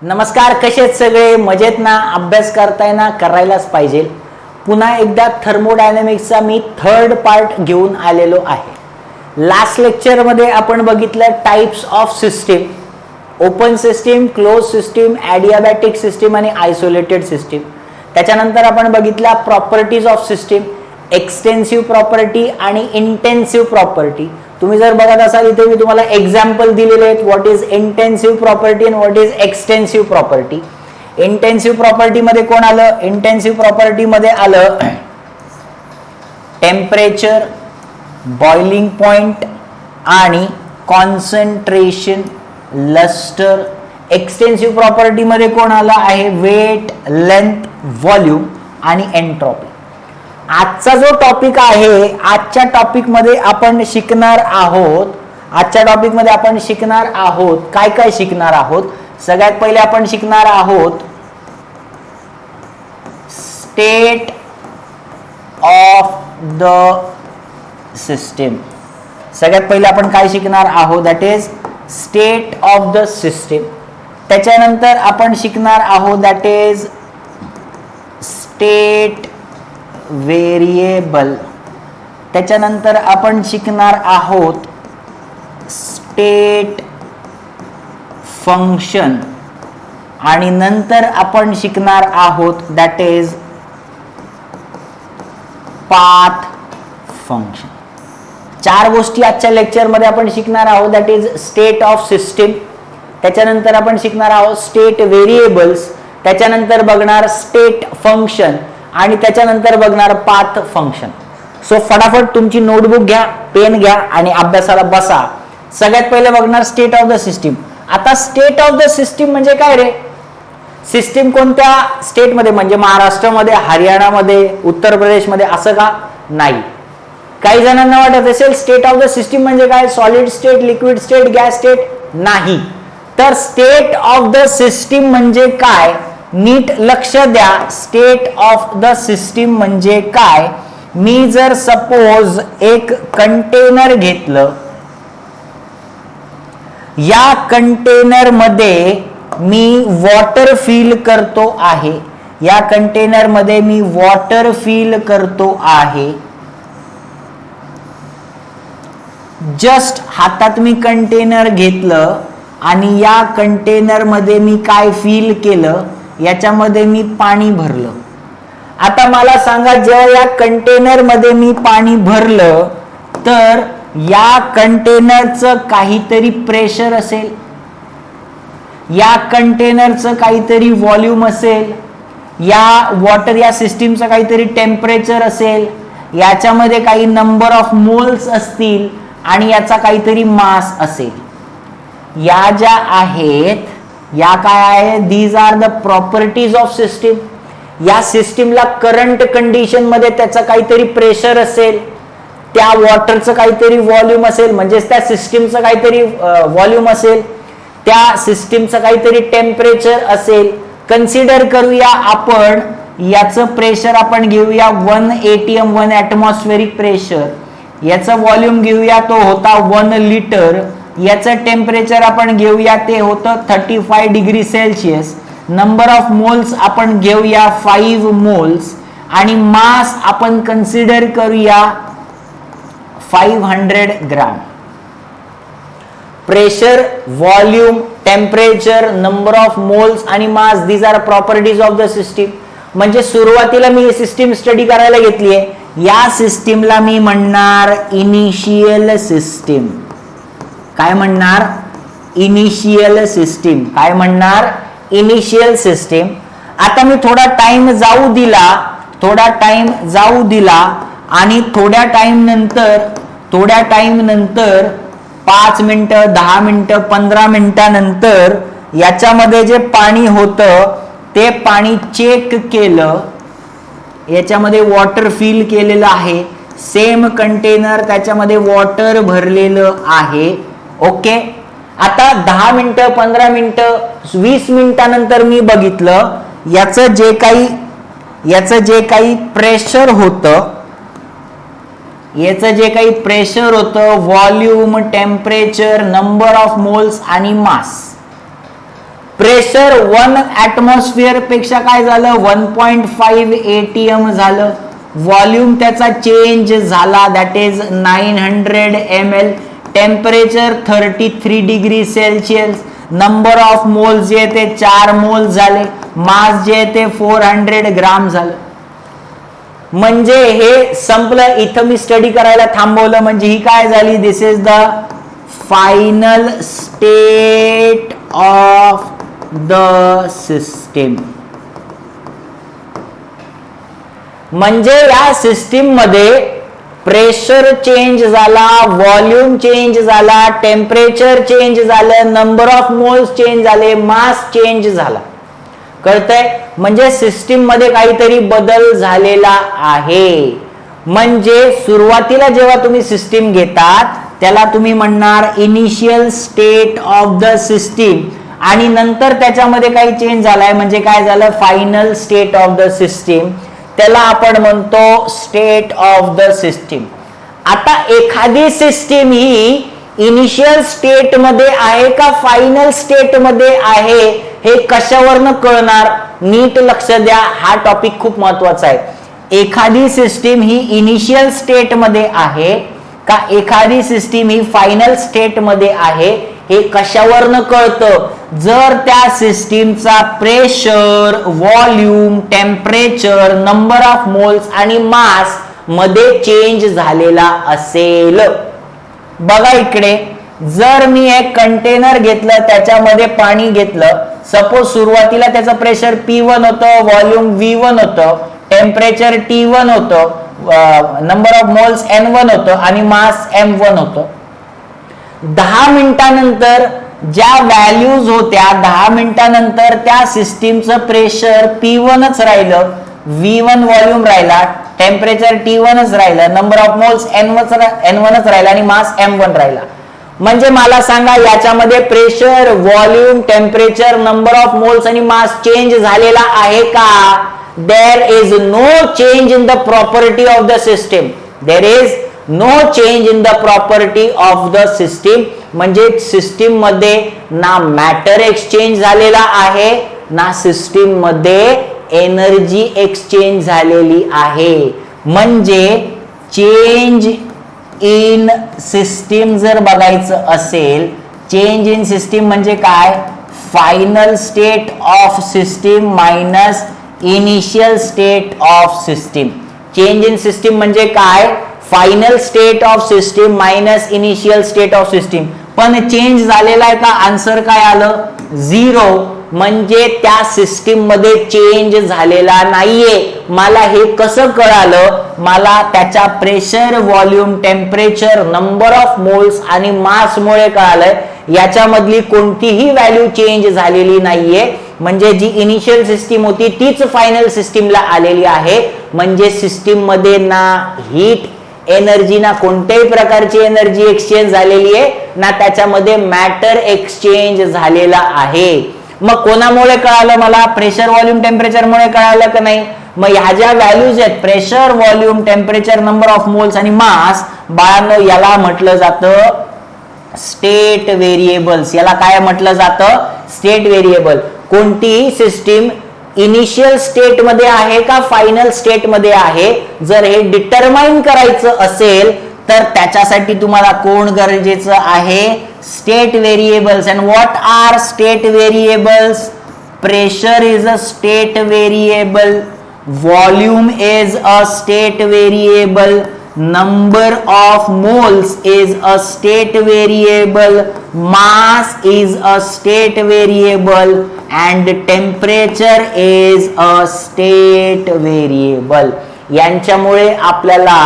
नमस्कार, कसे आहेत सगळे? मजेत ना? अभ्यास करताय ना? करायलाच पाहिजे. पुन्हा एकदा थर्मोडायनॅमिक्सचा मी थर्ड पार्ट घेऊन आलेलो आहे. लास्ट लेक्चरमध्ये आपण बघितलं types of system, open system, close system, adiabatic system आणि आयसोलेटेड सिस्टीम. त्याच्यानंतर आपण बघितला properties of system, extensive property आणि इंटेन्सिव्ह प्रॉपर्टी. तुम्ही जर बघत असाल इथे मी तुम्हाला एक्झाम्पल दिलेले आहेत. What is intensive property and what is extensive property. Intensive property मध्ये कोण आलं? इंटेन्सिव्ह प्रॉपर्टी मध्ये आलं टेम्परेचर, बॉइलिंग पॉइंट आणि कॉन्सन्ट्रेशन, लस्टर. एक्सटेन्सिव्ह प्रॉपर्टी मध्ये कोण आलं आहे? वेट, लेंथ, व्हॉल्यूम आणि एंट्रॉपी. आजचा जो टॉपिक आहे, आजच्या टॉपिक मध्ये आपण शिकणार आहोत काय काय शिकणार आहोत. सगळ्यात पहिले आपण शिकणार आहोत स्टेट ऑफ द सिस्टीम. सगळ्यात पहिले आपण काय शिकणार आहोत? That is state of the system. त्याच्यानंतर आपण शिकणार आहोत दॅट इज स्टेट व्हेरिएबल. त्याच्यानंतर आपण शिकणार आहोत स्टेट फंक्शन आणि नंतर आपण शिकणार आहोत दॅट इज पाथ फंक्शन. चार गोष्टी आजच्या लेक्चरमध्ये आपण शिकणार आहोत. That is state of system, त्याच्यानंतर आपण शिकणार आहोत स्टेट व्हेरिएबल्स, त्याच्यानंतर बघणार स्टेट फंक्शन आणि त्याच्यानंतर बघणार पाथ फंक्शन. सो फटाफट तुमची नोटबुक घ्या, पेन घ्या आणि अभ्यासाला बसा. सगळ्यात पहिले बघणार स्टेट ऑफ द सिस्टीम. आता स्टेट ऑफ द सिस्टीम म्हणजे काय रे? सिस्टीम कोणत्या स्टेटमध्ये, म्हणजे महाराष्ट्रामध्ये, हरियाणामध्ये, उत्तर प्रदेशमध्ये, असं का? नाही. काही जणांना वाटत असेल स्टेट ऑफ द सिस्टीम म्हणजे काय? Solid state, liquid state, gas state. नाही. तर स्टेट ऑफ द सिस्टीम म्हणजे काय? नीट लक्ष द्या. स्टेट ऑफ द सिस्टीम म्हणजे काय? मी जर सपोज एक कंटेनर घेतलं, या कंटेनर मध्ये मी वॉटर फिल करतो आहे. या कंटेनर मध्ये मी वॉटर फिल करतो आहे. जस्ट हातात मी कंटेनर घेतलं आणि या कंटेनर मध्ये मी काय फिल केलं? याच्यामध्ये मी पाणी भरलं. आता मला सांगा, जेव्हा या कंटेनर मध्ये मी पाणी भरलं तर या कंटेनरचं काहीतरी प्रेशर असेल, या कंटेनरचं काहीतरी व्हॉल्यूम असेल, या वॉटर या सिस्टीमचं काहीतरी टेम्परेचर असेल, याच्यामध्ये काही नंबर ऑफ मोल्स असतील आणि याचा काहीतरी मास असेल. या ज्या आहेत या काय आहे? These are the properties of system. या सिस्टीमला करंट कंडिशन मध्ये त्याचं काहीतरी प्रेशर असेल, त्या वॉटरचं काहीतरी व्हॉल्यूम असेल, म्हणजेच त्या सिस्टीमचं काहीतरी व्हॉल्यूम असेल, त्या सिस्टीमचं काहीतरी टेम्परेचर असेल. कन्सिडर करूया आपण याचं प्रेशर आपण घेऊया 1 ATM, 1 ॲटमॉस्फेरिक प्रेशर. याचं व्हॉल्यूम घेऊया, तो होता 1 लिटर. याचं टेम्परेचर आपण घेऊया, ते होतं 35 degree Celsius. Number of moles आपण घेऊया 5 मोल्स आणि मास आपण कन्सिडर करूया 500 gram. Pressure, volume, temperature, number of moles आणि mass, these are properties of the system. म्हणजे सुरुवातीला मी सिस्टीम स्टडी करायला घेतली आहे. या सिस्टीमला मी म्हणणार इनिशियल सिस्टीम. काय म्हणणार? Initial system. काय म्हणणार? Initial system. आता मी थोडा टाइम जाऊ दिला आणि थोड्या टाइम नंतर 5 मिनिटं, 10 मिनिटं, 15 मिनिटानंतर याच्यामध्ये जे पाणी होतं ते पाणी चेक केलं. याच्यामध्ये वॉटर फिल केलेलं आहे. सेम कंटेनर, त्याच्यामध्ये वॉटर भरलेलं आहे. ओके. आता 10 मिनिटं, 15 मिनिटं, 20 मिनिटानंतर मी बघितलं याचं जे काही प्रेशर होतं, volume, temperature, number of moles आणि मास, प्रेशर 1 ऍटमॉस्फिअर पेक्षा काय झालं 1.5 ATM झालं. व्हॉल्यूम त्याचा चेंज झाला, that is 900 ml. Temperature 33 degree Celsius. Number of moles जे ते 4 मोल झाले. मास जे ते 400 ग्राम झालं. म्हणजे हे संपलं. इथं मी स्टडी करायला थांबवलं म्हणजे ही काय झाली, this is the final state of the system. म्हणजे या सिस्टीम मध्ये प्रेशर चेंज झाला, व्हॉल्यूम चेंज झाला, टेम्परेचर चेंज झालं, नंबर ऑफ मोल्स चेंज झाले, मास चेंज झाला. कळतंय? म्हणजे सिस्टीम मध्ये काहीतरी बदल झालेला आहे. म्हणजे सुरुवातीला जेव्हा तुम्ही सिस्टीम घेतात त्याला तुम्ही म्हणणार initial state of the system, आणि नंतर त्याच्यामध्ये काही चेंज झालाय म्हणजे काय झालं, final state of the system. त्याला आपण म्हणतो स्टेट ऑफ द सिस्टीम. आता एखादी सिस्टीम ही इनिशियल स्टेट मध्ये आहे का फायनल स्टेट मध्ये आहे हे कशावरनं कळणार? नीट लक्ष द्या, हा टॉपिक खूप महत्वाचा आहे. एखादी सिस्टीम ही इनिशियल स्टेट मध्ये आहे का एखादी सिस्टीम ही फायनल स्टेट मध्ये आहे हे कशावरनं कळतं? जर त्या सिस्टीमचा pressure, volume, temperature, number of moles आणि मास मध्ये चेंज झालेला असेल. बघा इकडे, जर मी एक कंटेनर घेतलं, त्याच्यामध्ये पाणी घेतलं, सपोज सुरुवातीला त्याचं प्रेशर P1 होतं, व्हॉल्यूम V1 होतं, टेम्परेचर T1 होतं, नंबर ऑफ मोल्स N1 होतं आणि मास M1 होतं. 10 मिनिटानंतर ज्या व्हॅल्यूज होत्या 10 मिनिटानंतर त्या सिस्टीमचं प्रेशर P1च राहिलं, V1 व्हॉल्यूम राहिला, टेम्परेचर T1च राहिलं, नंबर ऑफ मोल्स N1च राहिला आणि मास M1 राहिला. म्हणजे मला सांगा याच्यामध्ये pressure, volume, temperature, number of moles आणि मास चेंज झालेला आहे का? There is no change in the property of the system. There is no change in the property of the system. म्हणजे सिस्टीम मध्ये ना मॅटर एक्सचेंज झालेला आहे ना सिस्टीम मध्ये एनर्जी एक्सचेंज झालेली आहे. म्हणजे चेंज इन सिस्टीम जर बघायचं असेल, चेंज इन सिस्टीम म्हणजे काय? Final state of system minus initial state of system. Change in system म्हणजे काय? Final state of system minus initial state of system. पण चेंज झालेला आहे का? आन्सर काय आलं? 0. म्हणजे त्या सिस्टीम मध्ये चेंज झालेला नाहीये. मला हे कसं कळालं? मला त्याच्या pressure, volume, temperature, number of moles आणि मास मुळे कळालंय. याच्यामधली कोणतीही व्हॅल्यू चेंज झालेली नाहीये. म्हणजे जी इनिशियल सिस्टीम होती तीच फायनल सिस्टीमला आलेली आहे. म्हणजे सिस्टीम मध्ये ना हीट एनर्जी ना कोणत्याही प्रकारची एनर्जी एक्सचेंज झालेली आहे ना त्याच्यामध्ये मॅटर एक्सचेंज झालेला आहे. मग कोणामुळे कळालं मला? प्रेशर, व्हॉल्यूम, टेम्परेचर मुळे कळालं का नाही? मग ह्या ज्या व्हॅल्यूज आहेत pressure, volume, temperature, number of moles आणि मास, बाळांनो याला म्हटलं जातं स्टेट व्हेरिएबल्स. याला काय म्हटलं जातं? State variable. कोणतीही सिस्टीम इनिशियल स्टेट मध्ये आहे का फायनल स्टेट मध्ये आहे, जर हे डिटरमाइन करायचं असेल तर त्याच्यासाठी तुम्हाला कोण गरजेचं आहे? State variables. And what are state variables? Pressure is a state variable, volume is a state variable, number of moles is a state variable, mass is a state variable and temperature is a state variable. यांच्यामुळे आपल्याला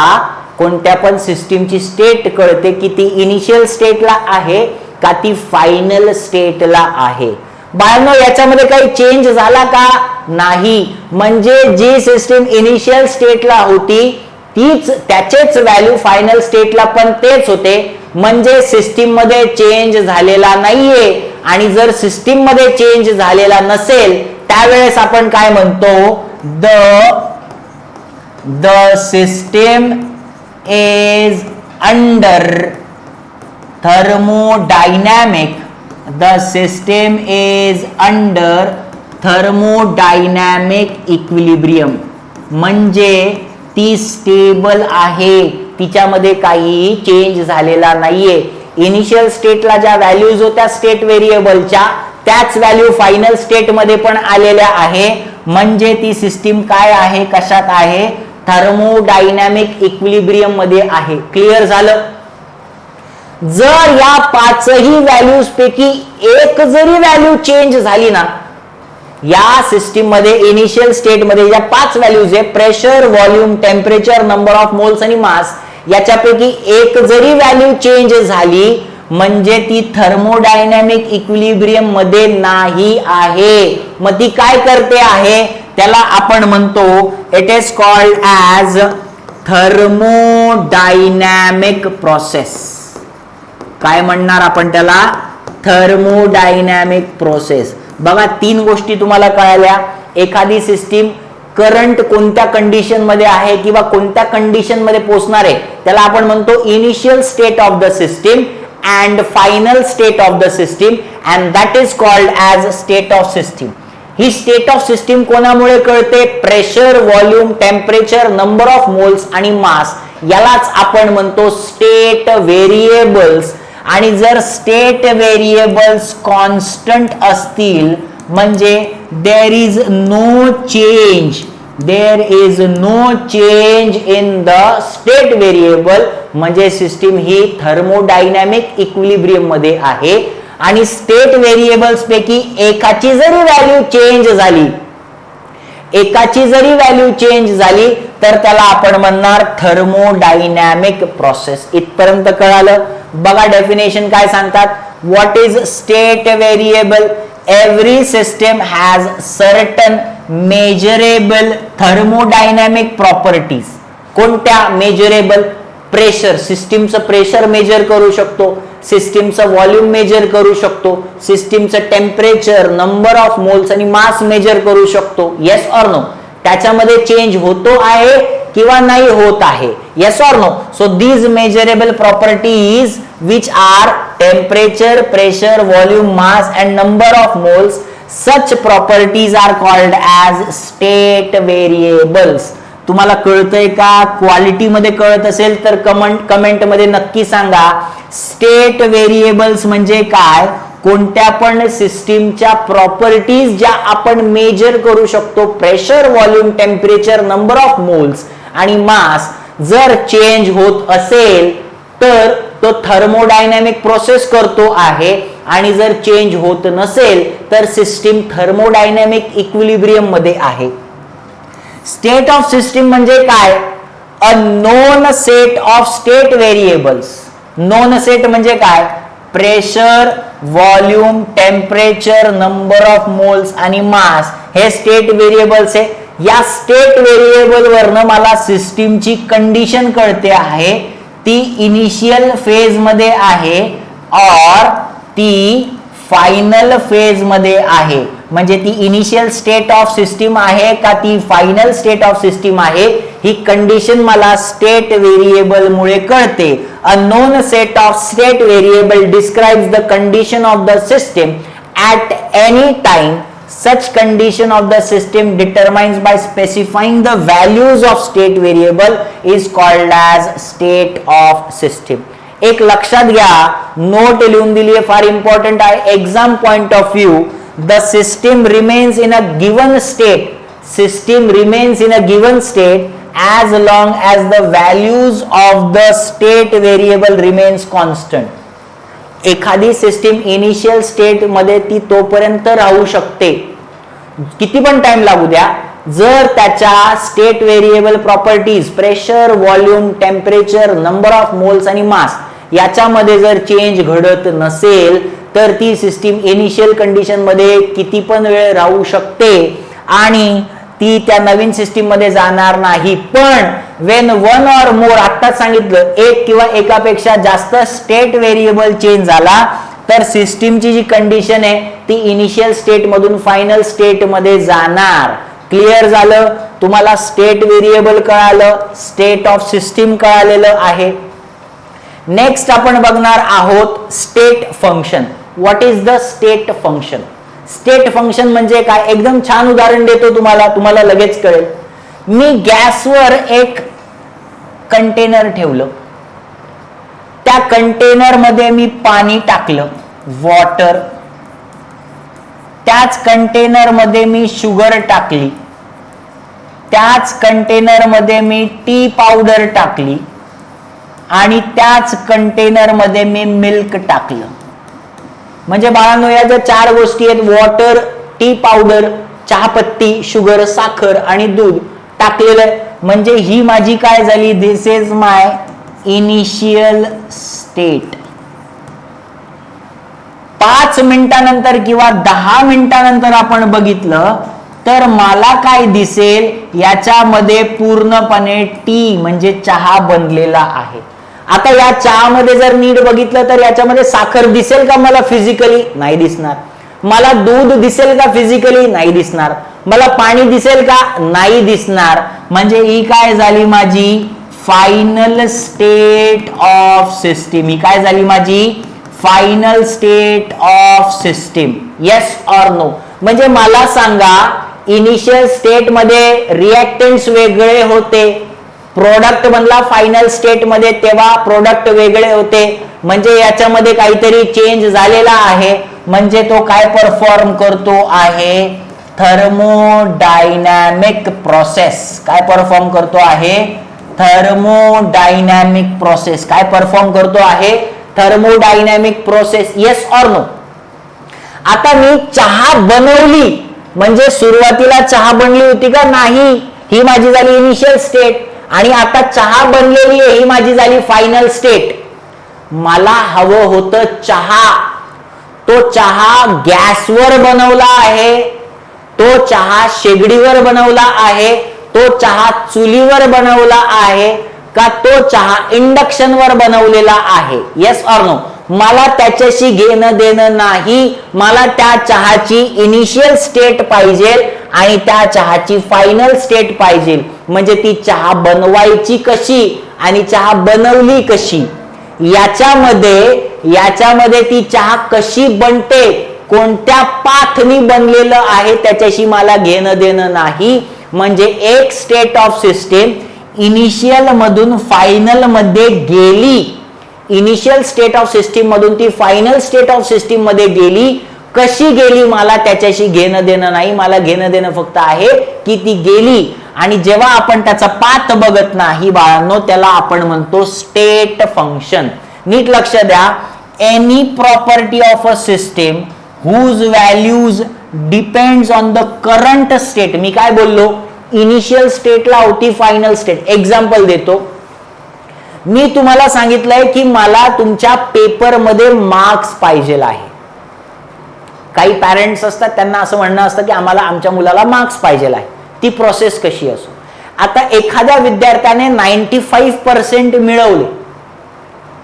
कोणत्या पण सिस्टीमची state कळते की ती initial स्टेटला आहे का ती फायनल स्टेटला आहे. बाळांनो याच्यामध्ये काही चेंज झाला का? नाही. म्हणजे जी सिस्टीम इनिशियल स्टेटला होती तीच त्याचेच व्हॅल्यू फायनल स्टेटला पण तेच होते. म्हणजे सिस्टीम मध्ये चेंज झालेला नाहीये. आणि जर सिस्टीम मध्ये चेंज झालेला नसेल त्यावेळेस आपण काय म्हणतो? The system is under thermodynamic the system is under thermodynamic equilibrium, म्हणजे ती स्टेबल आहे, तिच्यामध्ये काही चेंज झालेला नाहीये. इनिशियल स्टेटला ज्या व्हॅल्यूज होत्या स्टेट व्हेरिएबलच्या त्याच व्हॅल्यू फायनल स्टेट मध्ये पण आलेल्या आहे, म्हणजे ती सिस्टीम काय आहे, कशात आहे, थर्मोडायनॅमिक इक्विलिब्रियम मध्ये आहे. क्लिअर झालं. जर या पाचही व्हॅल्यूज पैकी एक जरी व्हॅल्यू चेंज झाली ना, या सिस्टीम मध्ये इनिशियल स्टेट मध्ये ज्या पाच व्हॅल्यूज आहे pressure, volume, temperature, number of moles आणि मास, याच्यापैकी एक जरी व्हॅल्यू चेंज झाली म्हणजे ती थर्मोडायनॅमिक इक्विलिब्रियम मध्ये नाही आहे. मग ती काय करते आहे, त्याला आपण म्हणतो it is called as thermodynamic process. काय म्हणणार आपण त्याला, थर्मोडायनॅमिक प्रोसेस. बघा तीन गोष्टी तुम्हाला कळाल्या. एखादी सिस्टीम करंट कोणत्या कंडिशन मध्ये आहे किंवा कोणत्या कंडिशन मध्ये पोहोचणार आहे त्याला आपण म्हणतो initial state of the system and final state of the system, and that is called as state of system. He state of system कोणामुळे कळते, pressure, volume, temperature, number of moles आणि मास, यालाच आपण म्हणतो स्टेट व्हेरिएबल्स. आणि जर state variables constant असतील म्हणजे there is no change in the state variable, म्हणजे सिस्टीम ही थर्मोडायनॅमिक इक्विलिब्रियम मध्ये आहे. आणि स्टेट व्हेरिएबल्स पैकी एकाची जरी व्हॅल्यू चेंज झाली तर त्याला आपण म्हणणार थर्मोडायनॅमिक प्रोसेस. इथपर्यंत कळालं. बघा डेफिनेशन काय सांगतात. What is state variable, every system has certain measurable thermodynamic properties. कोणत्या मेजरेबल, प्रेशर, सिस्टीमचं प्रेशर मेजर करू शकतो, सिस्टीमचं व्हॉल्यूम मेजर करू शकतो, सिस्टीमचं टेम्परेचर, नंबर ऑफ मोल्स आणि मास मेजर करू शकतो. Yes or no. त्याच्यामध्ये चेंज होतो आहे किंवा नाही होत आहे, yes or no. So these measurable properties which are temperature, pressure, volume, mass and number of moles, such properties are called as state variables. तुम्हाला कळतंय का? क्वालिटी मध्ये कळत असेल तर कमेंट मध्ये नक्की सांगा. स्टेट व्हेरिएबल्स म्हणजे काय, कोणत्या पण सिस्टीमच्या प्रॉपर्टीज ज्या आपण मेजर करू शकतो, pressure, volume, temperature, number of moles आणि मास, जर चेंज होत असेल तर तो थर्मोडायनॅमिक प्रोसेस करतो आहे, आणि जर चेंज होत नसेल तर सिस्टीम थर्मोडायनॅमिक इक्विलिब्रियम मध्ये आहे. स्टेट ऑफ सिस्टीम म्हणजे काय, a known set of state variables. Non set म्हणजे काय, pressure, volume, temperature, number of moles आणि मास हे स्टेट व्हेरिएबल्स आहे. या स्टेट व्हेरिएबल वरनं मला सिस्टीमची कंडिशन कळते आहे, ती इनिशियल फेज मध्ये आहे और ती फायनल फेज मध्ये आहे. म्हणजे ती इनिशियल स्टेट ऑफ सिस्टीम आहे का ती फायनल स्टेट ऑफ सिस्टीम आहे, ही कंडिशन मला स्टेट व्हेरिएबल मुळे कळते. A known set of state variable describes the condition of the system at any time. Such condition of the system determined by specifying the values of state variable is called as state of system. एक लक्षात घ्या, note लिहून दिली आहे, फार important आहे exam point of view. The system remains in a given state, system remains in a given state as long as the values of the state variable remains constant. एखादी system initial state मध्ये ती तोपर्यंत राहू शकते, किती पण time लागू द्या, जर त्याच्या state variable properties pressure, volume, temperature, number of moles आणि मास याच्यामध्ये जर चेंज घडत नसेल तर ती सिस्टीम इनिशियल कंडिशन मध्ये किती पण वेळ राहू शकते आणि ती त्या नवीन सिस्टीम मध्ये जाणार नाही. पण वेन वन ऑर मोर, आत्ताच सांगितलं, एक किंवा एकापेक्षा जास्त स्टेट व्हेरिएबल चेंज झाला तर सिस्टीमची जी कंडिशन आहे ती इनिशियल स्टेट मधून फायनल स्टेट मध्ये जाणार. क्लिअर झालं? तुम्हाला स्टेट व्हेरिएबल कळालं, स्टेट ऑफ सिस्टीम कळालेलं आहे. नेक्स्ट आपण बघणार आहोत state function. What is the state function. State function म्हणजे काय, एकदम छान उदाहरण देतो तुम्हाला लगेच कळेल. मी गॅसवर एक कंटेनर ठेवलं, त्या कंटेनर मध्ये मी पाणी टाकलं, वॉटर. त्याच कंटेनर मध्ये मी शुगर टाकली, त्याच कंटेनर मध्ये मी टी पावडर टाकली आणि त्याच कंटेनर मध्ये मी मिल्क टाकलं. म्हणजे बाळांनो, या ज्या 4 गोष्टी आहेत, वॉटर, टी पावडर, चहापत्ती, शुगर, साखर आणि दूध टाकलेलं आहे, म्हणजे ही माझी काय झाली, this is my initial state. 5 मिनिटानंतर किंवा 10 मिनिटानंतर आपण बघितलं तर मला काय दिसेल, याच्यामध्ये पूर्णपणे टी म्हणजे चहा बनलेला आहे. आता या चहामध्ये जर नीट बघितलं तर याच्यामध्ये साखर दिसेल का मला फिजिकली? नाही दिसणार. मला दूध दिसेल का फिजिकली? नाही दिसणार. मला पाणी दिसेल का? नाही दिसणार. म्हणजे ही काय झाली माझी फायनल स्टेट ऑफ सिस्टीम. ही काय झाली माझी final state of system. Yes or no? म्हणजे मला सांगा, इनिशियल स्टेट मध्ये रिएक्टन्स वेगळे होते, प्रोडक्ट बनला फायनल स्टेट मध्ये तेव्हा प्रोडक्ट वेगळे होते, म्हणजे याच्यामध्ये काहीतरी चेंज झालेला आहे. म्हणजे तो काय परफॉर्म करतो आहे, थर्मोडायनॅमिक प्रोसेस. काय परफॉर्म करतो आहे, थर्मोडायनॅमिक प्रोसेस. काय परफॉर्म करतो आहे, thermodynamic process. Yes or no? आता मी चहा बनवली, म्हणजे सुरुवातीला चहा बनली होती का? नाही. ही माझी झाली इनिशियल स्टेट. आणि आता चहा बनलेली आहे, ही माझी झाली फायनल स्टेट. मला हवं होतं चहा, तो चहा गॅसवर बनवला आहे, तो चहा शेगडीवर बनवला आहे, तो चहा चुलीवर बनवला आहे का तो चहा इंडक्शनवर बनवलेला आहे? Yes or no? मला त्याच्याशी घेणं देणं नाही. मला त्या चहाची इनिशियल स्टेट पाहिजे आणि त्या चहाची फायनल स्टेट पाहिजे. म्हणजे ती चहा बनवायची कशी आणि चहा बनवली कशी, याच्यामध्ये ती चहा कशी बनते, कोणत्या पाथनी बनलेलं आहे, त्याच्याशी मला घेणं देणं नाही. म्हणजे एक स्टेट ऑफ सिस्टीम इनिशियल मधून फायनल मध्ये गेली, इनिशियल स्टेट ऑफ सिस्टीम मधून ती फायनल स्टेट ऑफ सिस्टीम मध्ये गेली. कशी गेली मला त्याच्याशी घेणं देणं नाही. मला घेणं देणं फक्त आहे की ती गेली. आणि जेव्हा आपण त्याचा पाथ बघत नाही बाळांनो, त्याला आपण म्हणतो स्टेट फंक्शन. नीट लक्ष द्या, any property of a system whose values depends on the current state. मी काय बोललो, इनिशियल स्टेटला होती फायनल स्टेट. एक्झाम्पल देतो. मी तुम्हाला सांगितलंय की मला तुमच्या पेपरमध्ये मार्क्स पाहिजे आहे. काही पॅरेंट्स असतात, त्यांना असं म्हणणं असतं की आम्हाला आमच्या मुलाला मार्क्स पाहिजे आहे. ती प्रोसेस कशी असो. आता एखाद्या विद्यार्थ्याने 95% मिळवले,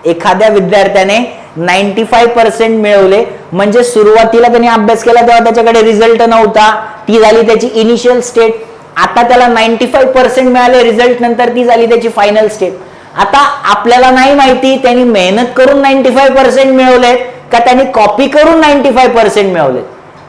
एखाद्या विद्यार्थ्याने 95% मिळवले, म्हणजे सुरुवातीला त्यांनी अभ्यास केला तेव्हा त्याच्याकडे रिझल्ट नव्हता, ती झाली त्याची इनिशियल स्टेट. आता त्याला 95% मिळाले रिझल्ट नंतर, ती झाली त्याची फायनल स्टेट. आता आपल्याला नाही माहिती त्यांनी मेहनत करून 95% मिळवलेत का त्यांनी कॉपी करून 95% मिळवलेत.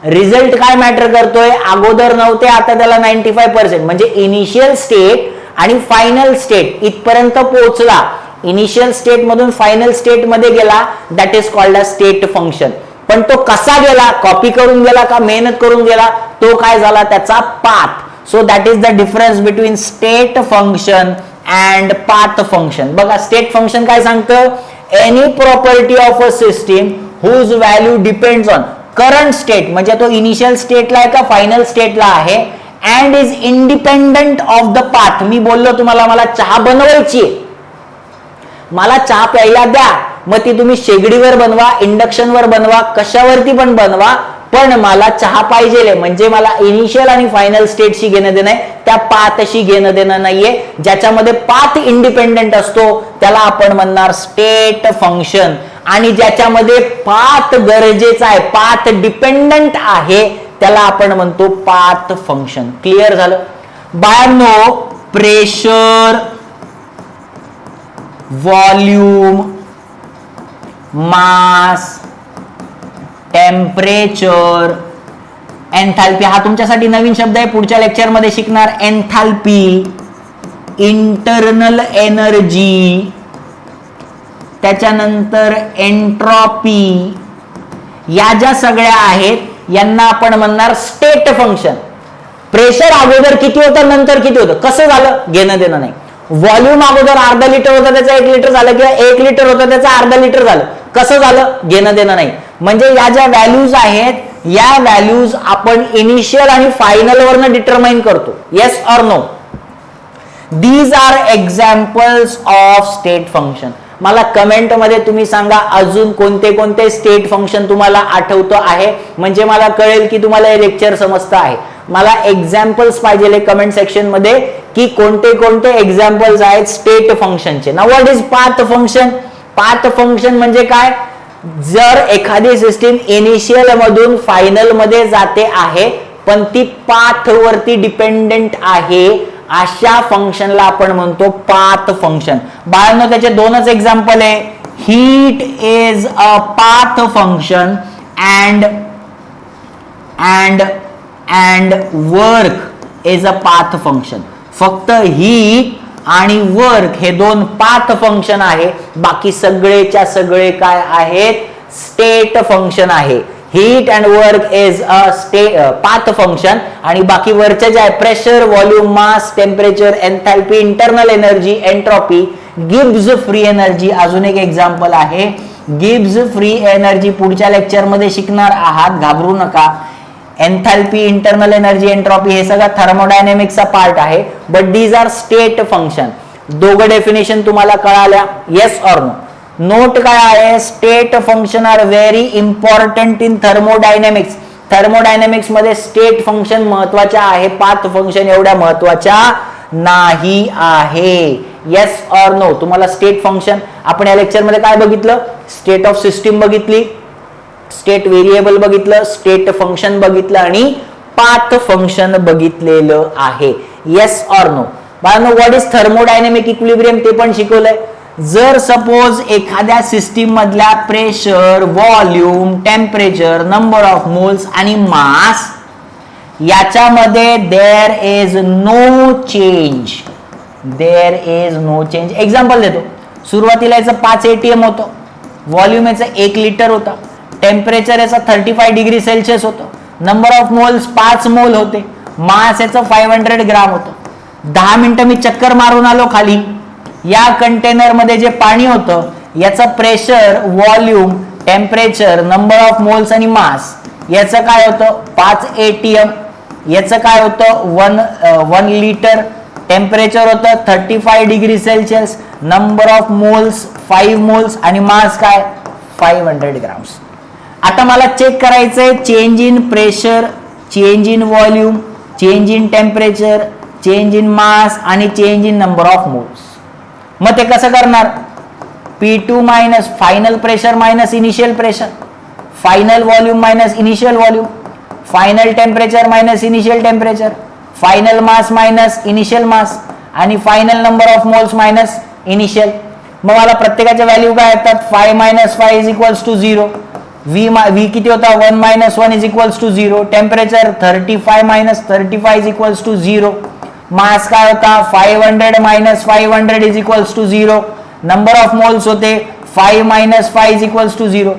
रिझल्ट काय मॅटर करतोय, अगोदर नव्हते आता त्याला 95%. म्हणजे इनिशियल स्टेट आणि फायनल स्टेट इथपर्यंत पोहोचला, इनिशियल स्टेट मधून फायनल स्टेट मध्ये गेला, that is called a state function. पण तो कसा गेला, कॉपी करून गेला का मेहनत करून गेला, तो काय झाला, त्याचा path. So that is the difference between state function and path function. बघा, स्टेट फंक्शन काय सांगतं, any property of a system whose value depends on current state, म्हणजे तो इनिशियल स्टेटला आहे का फायनल स्टेटला आहे, and is independent of the path. मी बोललो तुम्हाला, मला चहा बनवायची, मला चहा प्यायला द्या, मग ती तुम्ही शेगडीवर बनवा, इंडक्शनवर बनवा, कशावरती पण बनवा, पण मला चहा पाहिजे. म्हणजे मला इनिशियल आणि फायनल स्टेटशी घेणं देणं आहे, त्या पाथशी घेणं देणं नाहीये. ज्याच्यामध्ये पाथ इंडिपेंडंट असतो त्याला आपण म्हणणार स्टेट फंक्शन, आणि ज्याच्यामध्ये पाथ गरजेचा आहे, पाथ डिपेंडंट आहे, त्याला आपण म्हणतो पाथ फंक्शन. क्लिअर झालं बाळांनो? प्रेशर, व्हॉल्यूम, मास, टेम्परेचर, एन्थॅल्पी हा तुमच्यासाठी नवीन शब्द आहे, पुढच्या लेक्चरमध्ये शिकणार. एन्थॅल्पी, इंटरनल एनर्जी, त्याच्यानंतर एंट्रॉपी, या ज्या सगळ्या आहेत यांना आपण म्हणणार स्टेट फंक्शन. प्रेशर अगोदर किती होतं, नंतर किती होतं, कसं झालं, घेणं देणं नाही. व्हॉल्यूम अगोदर अर्धा लिटर होतं त्याचं 1 लिटर झालं, किंवा 1 लिटर होतं त्याचं अर्धा लिटर झालं, कसं झालं, घेणं देणं नाही. म्हणजे या ज्या व्हॅल्यूज आहेत या व्हॅल्यूज आपण इनिशियल आणि फायनल वरनं डिटरमाइन करतो. Yes or no? These are examples of state function. मला कमेंट मध्ये तुम्ही सांगा अजून कोणते कोणते स्टेट फंक्शन तुम्हाला आठवतं आहे, म्हणजे मला कळेल की तुम्हाला हे लेक्चर समजतं आहे. मला एक्झाम्पल्स पाहिजे कमेंट सेक्शन मध्ये की कोणते कोणते एक्झाम्पल्स आहेत स्टेट फंक्शनचे. Now what is path function? Path function म्हणजे काय? जर एखादी सिस्टीम इनिशियल मधून फायनल मध्ये जाते आहे पण ती पाथ वरती डिपेंडेंट आहे, अशा फंक्शनला आपण म्हणतो पाथ फंक्शन. बाळांनो त्याचे दोनच एक्झाम्पल आहे. Heat is a path function and work is a path function. फक्त हीट आणि वर्क हे दोन पाथ फंक्शन आहे, बाकी सगळेच्या सगळे काय आहेत, स्टेट फंक्शन आहे. Heat and work is a path function आणि बाकी वरचे जे आहे pressure, volume, mass, temperature, enthalpy, internal energy, entropy, Gibbs free energy अजून एक एक्झाम्पल आहे. गिब्स फ्री एनर्जी पुढच्या लेक्चर मध्ये शिकणार आहात, घाबरू नका. एन्थॅल्पी, इंटरनल एनर्जी, एंट्रॉपी हे सगळं थर्मोडायनेमिक्सचा पार्ट आहे, but these are state function. दोघं डेफिनेशन तुम्हाला कळाल्या? Yes or no? नोट काय आहे, state function are very important in thermodynamics. Thermodynamics मध्ये स्टेट फंक्शन महत्वाच्या आहे, पाथ फंक्शन एवढ्या महत्वाच्या नाही आहे. Yes or no? तुम्हाला स्टेट फंक्शन आपण या लेक्चर मध्ये काय बघितलं, स्टेट ऑफ सिस्टीम बघितली, स्टेट व्हेरिएबल बघितलं, स्टेट फंक्शन बघितलं आणि पाथ फंक्शन बघितलेलं आहे. Yes or no? बाळांनो व्हॉट इज थर्मोडायनेमिक इक्विलिब्रियम ते पण शिकवलंय. जर सपोज एखाद्या सिस्टीम मधल्या pressure, volume, temperature, number of moles आणि मास याच्यामध्ये there is no change, example देतो. सुरुवातीला याचं 5 ATM होतं, व्हॉल्यूम याचं 1 लिटर होता, टेम्परेचर याचा 35 डिग्री सेल्सिअस होतं, नंबर ऑफ मोल्स 5 मोल होते, मास याचं 500 ग्राम होतं. 10 मिनिटं मी चक्कर मारून आलो खाली, या कंटेनर मध्ये जे पाणी होतं याचं pressure, volume, temperature, number of moles आणि मास याचं काय होतं 5 ATM, याचं काय होतं 1 लिटर, टेम्परेचर होतं 35 degree Celsius, number of moles 5 moles आणि मास काय 500 ग्राम्स. आता मला चेक करायचंय change in pressure, change in volume, change in temperature, change in mass आणि change in number of moles. मग ते कसं करणार, P2 minus final pressure minus initial pressure, final volume minus initial volume, final temperature minus initial temperature, final mass minus initial mass आणि final number of moles minus initial. मग मला प्रत्येकाच्या value काय येतात, 5 - 5 इज इक्वल्स टू 0. V किती होता 1 - 1 is equals to 0. Temperature 35 - 35 is equals to 0. Mass काय होता 500 - 500 is equals to 0. Number of moles होते 5 - 5 इज इक्वल्स टू 0.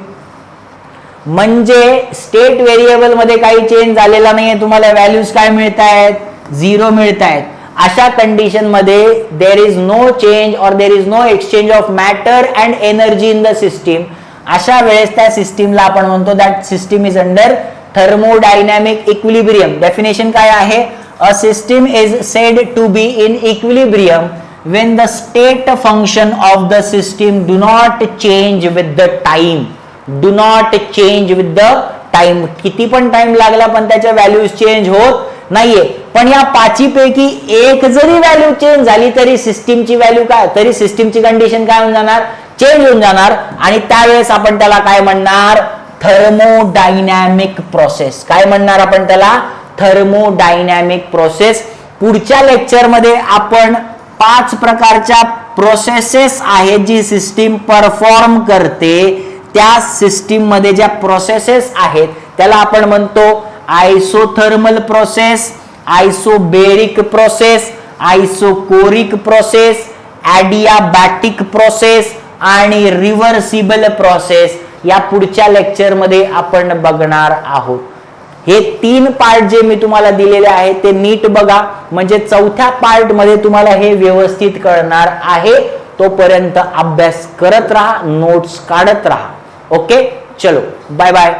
म्हणजे स्टेट व्हेरिएबल मध्ये काही चेंज झालेला नाहीये, तुम्हाला व्हॅल्यूज काय मिळत आहेत 0 मिळत आहेत. अशा कंडिशन मध्ये देर is no change or there is no exchange of matter and energy in the system. अशा वेळेस त्या सिस्टीमला आपण म्हणतो that system is under thermodynamic equilibrium. Definition काय आहे, a system is said to be in equilibrium when the state function of the system do not change with the time. Do not change with the time. किती पण time लागला पण त्याच्या values change होत नाहीये. पण या 5 पैकी एक जरी व्हॅल्यू चेंज झाली तरी सिस्टीमची व्हॅल्यू काय, तरी सिस्टीमची कंडिशन काय होऊन जाणार, चेंज होऊन जाणार. आणि त्यावेळेस आपण त्याला काय म्हणणार, थर्मोडायनॅमिक प्रोसेस. काय म्हणणार आपण त्याला, थर्मोडायनॅमिक प्रोसेस. पुढच्या लेक्चर मध्ये आपण 5 प्रकारच्या प्रोसेसेस आहेत जी सिस्टीम परफॉर्म करते, त्या सिस्टीम मध्ये ज्या प्रोसेसेस आहेत त्याला आपण म्हणतो isothermal process, isobaric process, isochoric process, adiabatic process आणि रिव्हर्सिबल प्रोसेस. या पुढच्या लेक्चर मध्ये आपण बघणार आहोत. हे 3 पार्ट जे मी तुम्हाला दिलेले आहेत ते नीट बघा, म्हणजे चौथ्या पार्ट मध्ये तुम्हाला हे व्यवस्थित कळणार आहे. तोपर्यंत अभ्यास करत राहा, नोट्स काढत राहा. ओके, चलो बाय बाय.